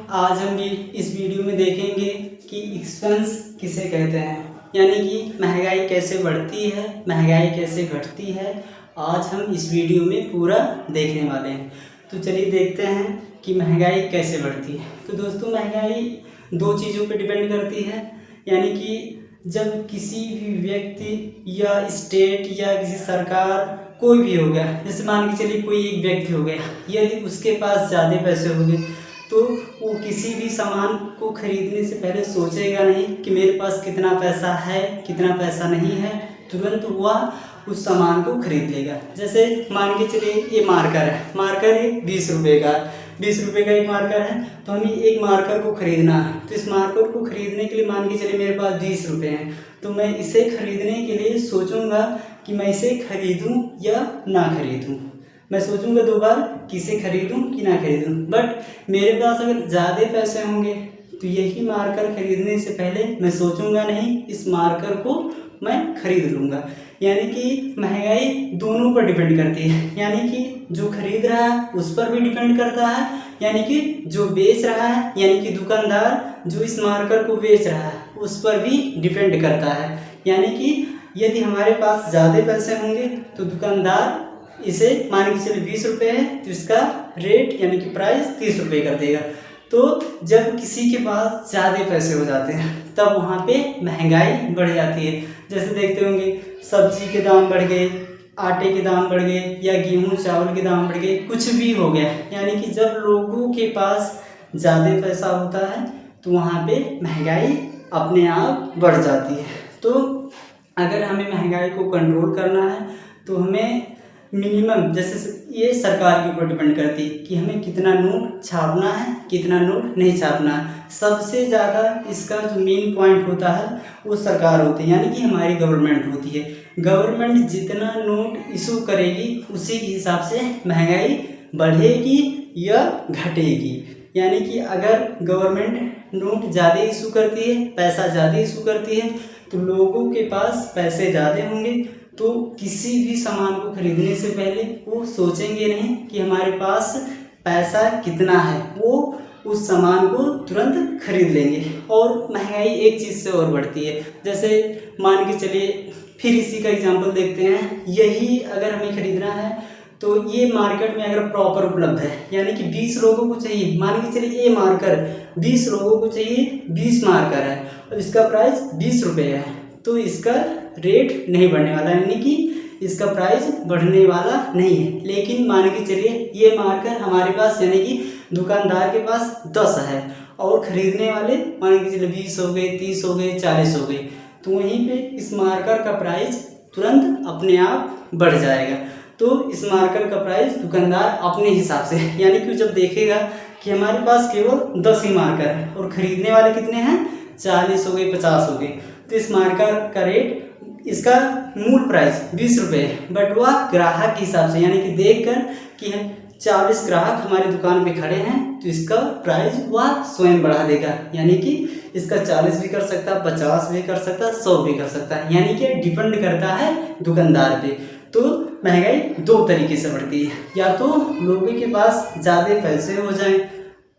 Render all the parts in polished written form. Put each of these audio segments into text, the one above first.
आज हम भी इस वीडियो में देखेंगे कि एक्सपेंस किसे कहते हैं, यानी कि महंगाई कैसे बढ़ती है, महंगाई कैसे घटती है। आज हम इस वीडियो में पूरा देखने वाले हैं। तो चलिए देखते हैं कि महंगाई कैसे बढ़ती है। तो दोस्तों, महंगाई दो चीज़ों पर डिपेंड करती है, यानी कि जब किसी भी व्यक्ति या स्टेट या किसी सरकार कोई भी हो गया, जैसे मान के चलिए कोई एक व्यक्ति हो गया, यदि उसके पास ज़्यादा पैसे हो गए तो वो किसी भी सामान को खरीदने से पहले सोचेगा नहीं कि मेरे पास कितना पैसा है, कितना पैसा नहीं है। तुरंत वह उस सामान को खरीद लेगा। जैसे मान के चलिए ये मार्कर है, मार्कर है 20 रुपये का, 20 रुपये का एक मार्कर है। तो हमें एक मार्कर को खरीदना है, तो इस मार्कर को खरीदने के लिए मान के चलिए मेरे पास 20 रुपये हैं, तो मैं इसे खरीदने के लिए सोचूंगा कि मैं इसे खरीदूं या ना खरीदूं। मैं सोचूंगा दो बार कि इसे खरीदूं कि ना खरीदूं। बट मेरे पास अगर ज़्यादा पैसे होंगे तो यही मार्कर खरीदने से पहले मैं सोचूंगा नहीं, इस मार्कर को मैं खरीद लूँगा। यानी कि महंगाई दोनों पर डिपेंड करती है, यानी कि जो खरीद रहा है उस पर भी डिपेंड करता है, यानी कि जो बेच रहा है, यानी कि दुकानदार जो इस मार्कर को बेच रहा है उस पर भी डिपेंड करता है। यानी कि यदि हमारे पास ज़्यादा पैसे होंगे तो दुकानदार इसे मान के चलिए 20 रुपये है तो इसका रेट यानी कि प्राइस 30 रुपये कर देगा। तो जब किसी के पास ज़्यादा पैसे हो जाते हैं तब वहाँ पे महंगाई बढ़ जाती है। जैसे देखते होंगे सब्जी के दाम बढ़ गए, आटे के दाम बढ़ गए, या गेहूँ चावल के दाम बढ़ गए, कुछ भी हो गया। यानी कि जब लोगों के पास ज़्यादा पैसा होता है तो वहाँ पे महंगाई अपने आप बढ़ जाती है। तो अगर हमें महंगाई को कंट्रोल करना है तो हमें मिनिमम, जैसे ये सरकार के ऊपर डिपेंड करती है कि हमें कितना नोट छापना है, कितना नोट नहीं छापना है। सबसे ज़्यादा इसका जो मेन पॉइंट होता है वो सरकार होती है, यानी कि हमारी गवर्नमेंट होती है। गवर्नमेंट जितना नोट इशू करेगी उसी के हिसाब से महंगाई बढ़ेगी या घटेगी। यानी कि अगर गवर्नमेंट नोट ज़्यादा इशू करती है, पैसा ज़्यादा इशू करती है, तो लोगों के पास पैसे ज़्यादा होंगे तो किसी भी सामान को खरीदने से पहले वो सोचेंगे नहीं कि हमारे पास पैसा कितना है, वो उस सामान को तुरंत खरीद लेंगे। और महंगाई एक चीज़ से और बढ़ती है, जैसे मान के चलिए फिर इसी का एग्जांपल देखते हैं। यही अगर हमें खरीदना है तो ये मार्केट में अगर प्रॉपर उपलब्ध है, यानी कि 20 लोगों को चाहिए, मान के चलिए ये मार्कर 20 लोगों को चाहिए, 20 मार्कर है और इसका प्राइस 20 रुपये है, तो इसका रेट नहीं बढ़ने वाला, यानी कि इसका प्राइस बढ़ने वाला नहीं है। लेकिन मान के चलिए ये मार्कर हमारे पास यानी कि दुकानदार के पास 10 है और ख़रीदने वाले मान के चलिए 20 हो गए, 30 हो गए, 40 हो गए, तो वहीं पे इस मार्कर का प्राइस तुरंत अपने आप बढ़ जाएगा। तो इस मार्कर का प्राइस दुकानदार अपने हिसाब से, यानी कि जब देखेगा कि हमारे पास केवल 10 ही मार्कर है और ख़रीदने वाले कितने हैं, 40 हो गए, 50 हो गए, तो इस मार्कर का रेट, इसका मूल प्राइस 20 रुपये है, बट वह ग्राहक के हिसाब से, यानी कि देखकर कि 40 ग्राहक हमारी दुकान पे खड़े हैं तो इसका प्राइस वह स्वयं बढ़ा देगा। यानी कि इसका 40 भी कर सकता है, 50 भी कर सकता है, 100 भी कर सकता है, यानी कि डिपेंड करता है दुकानदार पे। तो महंगाई दो तरीके से बढ़ती है, या तो लोगों के पास ज़्यादा पैसे हो जाएं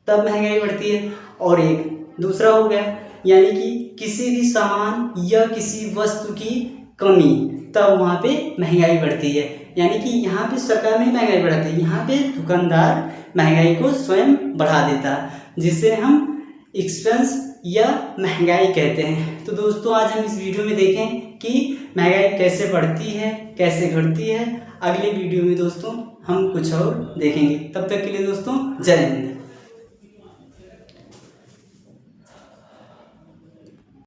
तब महंगाई बढ़ती है, और एक दूसरा हो गया यानी कि किसी भी सामान या किसी वस्तु की कमी, तब वहाँ पे महंगाई बढ़ती है। यानी कि यहाँ पे सरकार नहीं महंगाई बढ़ाती है, यहाँ पे दुकानदार महंगाई को स्वयं बढ़ा देता है, जिसे हम एक्सपेंस या महंगाई कहते हैं। तो दोस्तों, आज हम इस वीडियो में देखें कि महंगाई कैसे बढ़ती है, कैसे घटती है। अगले वीडियो में दोस्तों हम कुछ और देखेंगे। तब तक के लिए दोस्तों, जय हिंद।